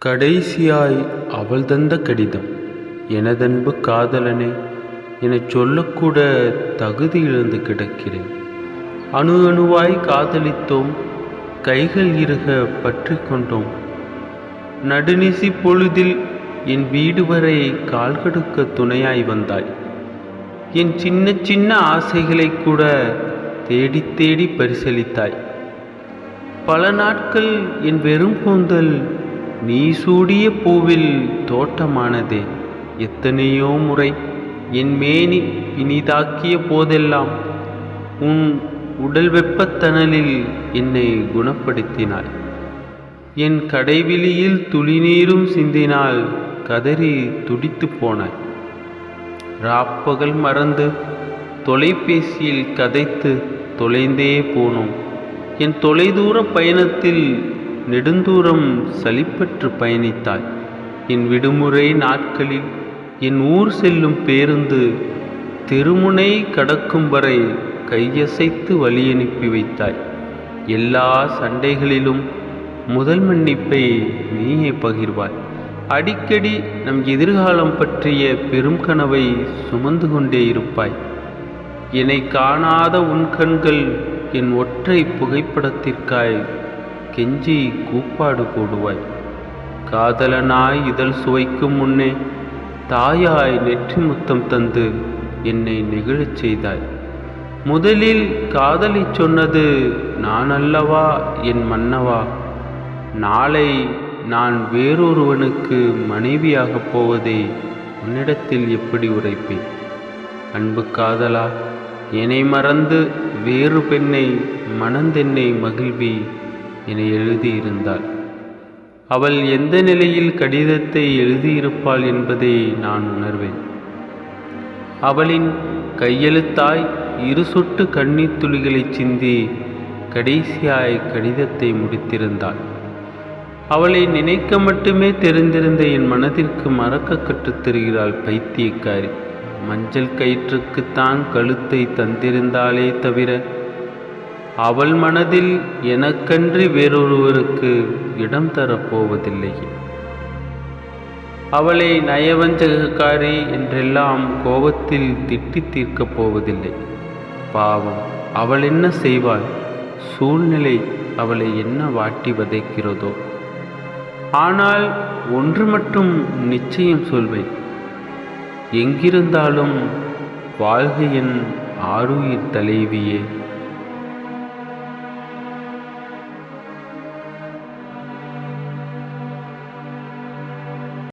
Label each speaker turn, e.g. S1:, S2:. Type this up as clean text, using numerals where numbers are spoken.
S1: கடைசியாய் அவள் தந்த கடிதம். எனதன்பு காதலனே, எனச் சொல்லக்கூட தகுதி இழந்து கிடக்கிறேன். அணு அணுவாய் காதலித்தோம், கைகள் இறுக பற்றி கொண்டோம். நடுநிசி பொழுதில் என் வீடு வரை கால் கடுக்க துணையாய் வந்தாய். என் சின்ன சின்ன ஆசைகளை கூட தேடி தேடி பரிசளித்தாய். பல நாட்கள் என் வெறும் கூந்தல் நீ சூடிய பூவில் தோட்டமானதே. எத்தனையோ முறை என் மேனி இனிதாக்கிய போதெல்லாம் உன் உடல் வெப்பத்தணலில் என்னை குணப்படுத்தினாய். என் கடைவிழியில் துளிநீரும் சிந்தினால் கதறி துடித்து போனாய். ராப்பகல் மறந்து தொலைபேசியில் கதைத்து தொலைந்தே போனோம். என் தொலைதூர பயணத்தில் நெடுந்தூரம் சலிப்பற்று பயணித்தாய். என் விடுமுறை நாட்களில் என் ஊர் செல்லும் பேருந்து தெருமுனை கடக்கும் வரை கையசைத்து வழியனுப்பி வைத்தாய். எல்லா சண்டைகளிலும் முதல் மன்னிப்பை நீயே பகிர்வாய். அடிக்கடி நம் எதிர்காலம் பற்றிய பெரும் கனவை சுமந்து கொண்டே இருப்பாய். என்னை காணாத உன் கண்கள் என் ஒற்றை புகைப்படத்திற்காய் கெஞ்சி கூப்பாடு போடுவாய். காதலனாய் இதழ் சுவைக்கும் முன்னே தாயாய் நெற்றி முத்தம் தந்து என்னை நெகிழச் செய்தாய். முதலில் காதலை சொன்னது நான் அல்லவா என் மன்னவா? நாளை நான் வேறொருவனுக்கு மனைவியாகப் போவதை உன்னிடத்தில் எப்படி உரைப்பேன்? அன்பு காதலா, என்னை மறந்து வேறு பெண்ணை மணந்தென்னை மகிழ்வி என எழுதியிருந்தாள். அவள் எந்த நிலையில் கடிதத்தை எழுதியிருப்பாள் என்பதை நான் உணர்வேன். அவளின் கையெழுத்தாய் இரு சொட்டு கண்ணீர் துளிகளை சிந்தி கடைசியாய் கடிதத்தை முடித்திருந்தாள். அவளை நினைக்க மட்டுமே தெரிந்திருந்த என் மனதிற்கு மறக்க கற்றுத் தருகிறாள் பைத்தியக்காரி. மஞ்சள் கயிற்றுக்குத்தான் கழுத்தை தந்திருந்தாளே தவிர அவள் மனதில் எனக்கன்றி வேறொருவருக்கு இடம் தரப்போவதில்லை. அவளை நயவஞ்சகக்காரி என்றெல்லாம் கோபத்தில் திட்டி தீர்க்கப் போவதில்லை. பாவம், அவள் என்ன செய்வாள்? சூழ்நிலை அவளை என்ன வாட்டி வதைக்கிறதோ. ஆனால் ஒன்று மட்டும் நிச்சயம் சொல்வேன், எங்கிருந்தாலும் வாழ்க என் ஆருயிர் தலைவியே.